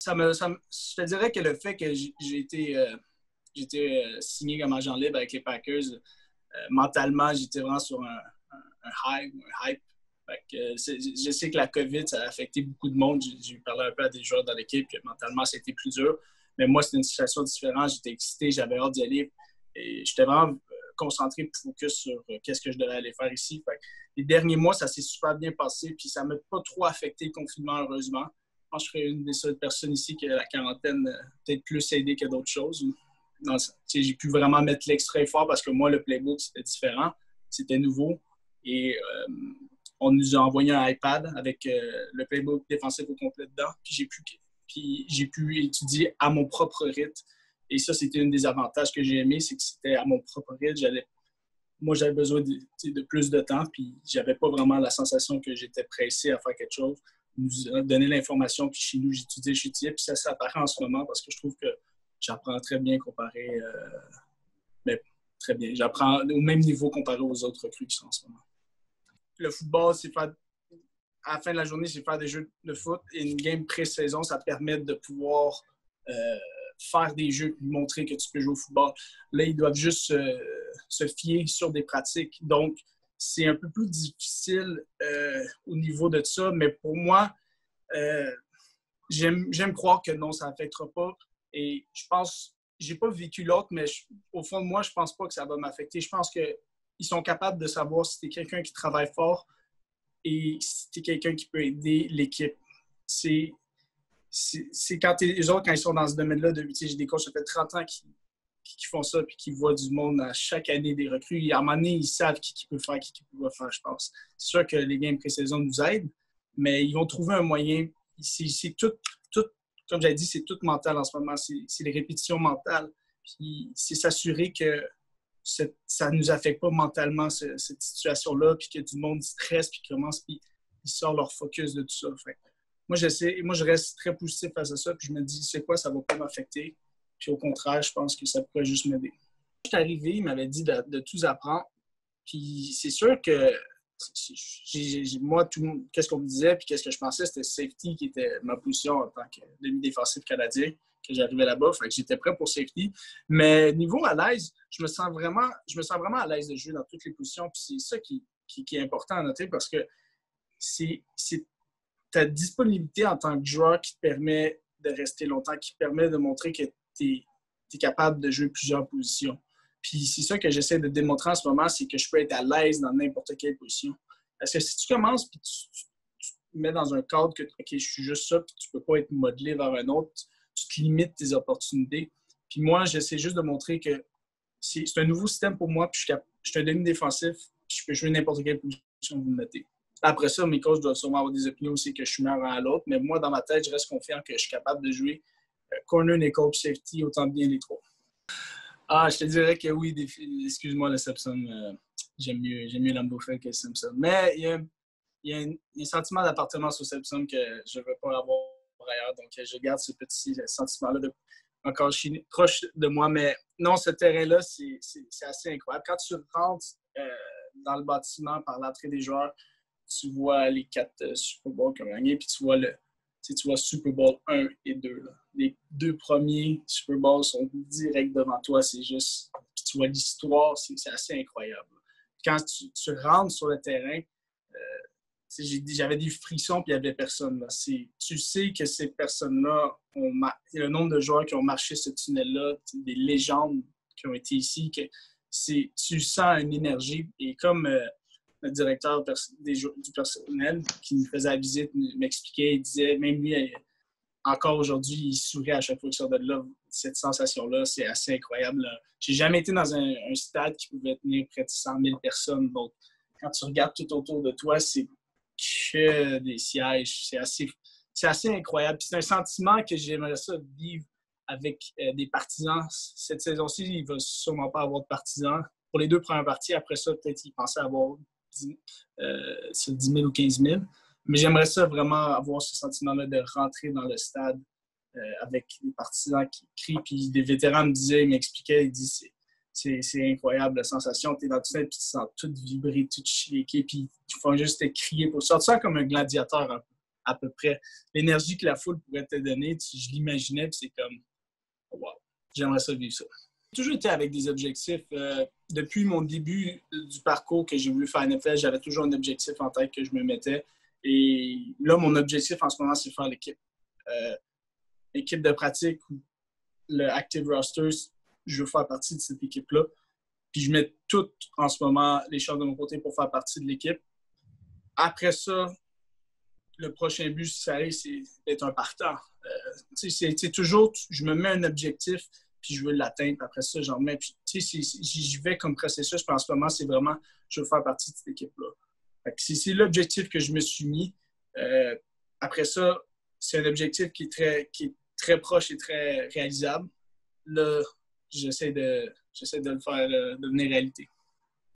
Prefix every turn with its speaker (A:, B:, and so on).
A: Je te dirais que le fait que j'ai été signé comme agent libre avec les Packers, mentalement, j'étais vraiment sur un hype. Fait que, je sais que la COVID, ça a affecté beaucoup de monde. J'ai parlé un peu à des joueurs dans l'équipe que mentalement, c'était plus dur. Mais moi, c'était une situation différente. J'étais excité, j'avais hâte d'y aller. Et j'étais vraiment concentré, focus sur qu'est-ce que je devais aller faire ici. Fait que les derniers mois, ça s'est super bien passé. Puis ça ne m'a pas trop affecté le confinement, heureusement. Je pense que je serais une des seules personnes ici que la quarantaine peut-être plus aidé que d'autres choses. Non, j'ai pu vraiment mettre l'extrait fort parce que moi, le playbook, c'était différent. C'était nouveau. Et on nous a envoyé un iPad avec le playbook défensif au complet dedans. Puis j'ai pu étudier à mon propre rythme. Et ça, c'était un des avantages que j'ai aimé, c'est que c'était à mon propre rythme. Moi, j'avais besoin de plus de temps, puis j'avais pas vraiment la sensation que j'étais pressé à faire quelque chose. Nous a donné l'information, puis chez nous, j'étudiais, puis ça s'apparaît en ce moment parce que je trouve que j'apprends très bien comparé, mais très bien. J'apprends au même niveau comparé aux autres recrues qui sont en ce moment. Le football, à la fin de la journée, c'est faire des jeux de foot et une game pré-saison, ça permet de pouvoir faire des jeux et montrer que tu peux jouer au football. Là, ils doivent juste se fier sur des pratiques. Donc, c'est un peu plus difficile au niveau de ça, mais pour moi, j'aime croire que non, ça n'affectera pas. Et je pense, j'ai pas vécu l'autre, mais au fond de moi, je pense pas que ça va m'affecter. Je pense qu'ils sont capables de savoir si tu es quelqu'un qui travaille fort et si tu es quelqu'un qui peut aider l'équipe. C'est quand les autres, quand ils sont dans ce domaine-là, j'ai des coachs, ça fait 30 ans qui font ça puis qui voient du monde à chaque année des recrues. Et à un moment donné, ils savent qui peut faire, qui peut pas faire, je pense. C'est sûr que les games pré-saison nous aident, mais ils vont trouver un moyen. C'est tout, comme j'avais dit, c'est tout mental en ce moment. C'est les répétitions mentales. Puis c'est s'assurer que ça ne nous affecte pas mentalement, cette situation-là, puis que du monde stresse, puis commence, puis ils sortent leur focus de tout ça. Fait. Moi, je reste très positif face à ça, puis je me dis, c'est quoi, ça ne va pas m'affecter. Puis au contraire, je pense que ça pourrait juste m'aider. Quand je suis arrivé, il m'avait dit de tout apprendre. Puis c'est sûr que moi, qu'est-ce qu'on me disait, puis qu'est-ce que je pensais, c'était safety qui était ma position en tant que demi-défensif canadien, que j'arrivais là-bas. Fait que j'étais prêt pour safety. Mais niveau à l'aise, je me sens vraiment à l'aise de jouer dans toutes les positions. Puis c'est ça qui est important à noter parce que c'est ta disponibilité en tant que joueur qui te permet de rester longtemps, qui te permet de montrer que tu es capable de jouer plusieurs positions. Puis c'est ça que j'essaie de démontrer en ce moment, c'est que je peux être à l'aise dans n'importe quelle position. Parce que si tu commences et tu te mets dans un cadre que OK, je suis juste ça, puis tu ne peux pas être modelé vers un autre, tu te limites tes opportunités. Puis moi, j'essaie juste de montrer que c'est un nouveau système pour moi, puis je suis un demi-défensif, puis je peux jouer n'importe quelle position que vous me mettez. Après ça, mes coachs doivent sûrement avoir des opinions aussi que je suis meilleur à l'autre, mais moi, dans ma tête, je reste confiant que je suis capable de jouer corner, nickel, safety, autant bien les trois. Ah, je te dirais que oui, excuse-moi le Simpson, j'aime mieux Lambeau-Fell que Simpson. Mais il y a un sentiment d'appartenance au Simpson que je ne veux pas avoir ailleurs, donc je garde ce petit sentiment-là encore proche de moi. Mais non, ce terrain-là, c'est assez incroyable. Quand tu rentres dans le bâtiment par l'entrée des joueurs, tu vois les 4 Super Bowls qu'ils ont gagnés, puis tu vois Super Bowl 1 et 2. Là. Les 2 premiers Super Bowls sont direct devant toi. C'est juste... Puis tu vois l'histoire, c'est assez incroyable. Quand tu rentres sur le terrain, j'avais des frissons puis il n'y avait personne. Là. Tu sais que ces personnes-là, le nombre de joueurs qui ont marché ce tunnel-là, des légendes qui ont été ici, tu sens une énergie. Et comme... le directeur du personnel qui nous faisait la visite m'expliquait, il disait, même lui, encore aujourd'hui, il sourit à chaque fois qu'il sort de là. Cette sensation-là, c'est assez incroyable. J'ai jamais été dans un stade qui pouvait tenir près de 100 000 personnes. Donc, quand tu regardes tout autour de toi, c'est que des sièges. C'est assez incroyable. Puis c'est un sentiment que j'aimerais ça vivre avec des partisans. Cette saison-ci, il ne va sûrement pas avoir de partisans. Pour les 2 premières parties, après ça, peut-être qu'il pensait avoir 10 000 ou 15 000. Mais j'aimerais ça vraiment avoir ce sentiment-là de rentrer dans le stade avec les partisans qui crient. Puis des vétérans ils m'expliquaient, ils disent c'est incroyable la sensation. Tu es dans le tunnel puis tu sens tout vibrer, tout chier, puis ils font juste te crier pour ça. Tu sens comme un gladiateur un peu. à peu près. L'énergie que la foule pourrait te donner, je l'imaginais, puis c'est comme, wow, j'aimerais ça vivre ça. J'ai toujours été avec des objectifs. Depuis mon début du parcours que j'ai voulu faire NFL, j'avais toujours un objectif en tête que je me mettais. Et là, mon objectif en ce moment, c'est faire l'équipe. L'équipe de pratique ou le Active Roster, je veux faire partie de cette équipe-là. Puis je mets tout en ce moment les chances de mon côté pour faire partie de l'équipe. Après ça, le prochain but, si ça arrive, c'est d'être un partant. C'est toujours, je me mets un objectif, puis je veux l'atteindre. Après ça, j'en mets. Puis, j'y vais comme processus. Puis en ce moment, c'est vraiment, je veux faire partie de cette équipe-là. C'est l'objectif que je me suis mis. Après ça, c'est un objectif qui est très proche et très réalisable. Là, j'essaie de le faire devenir réalité.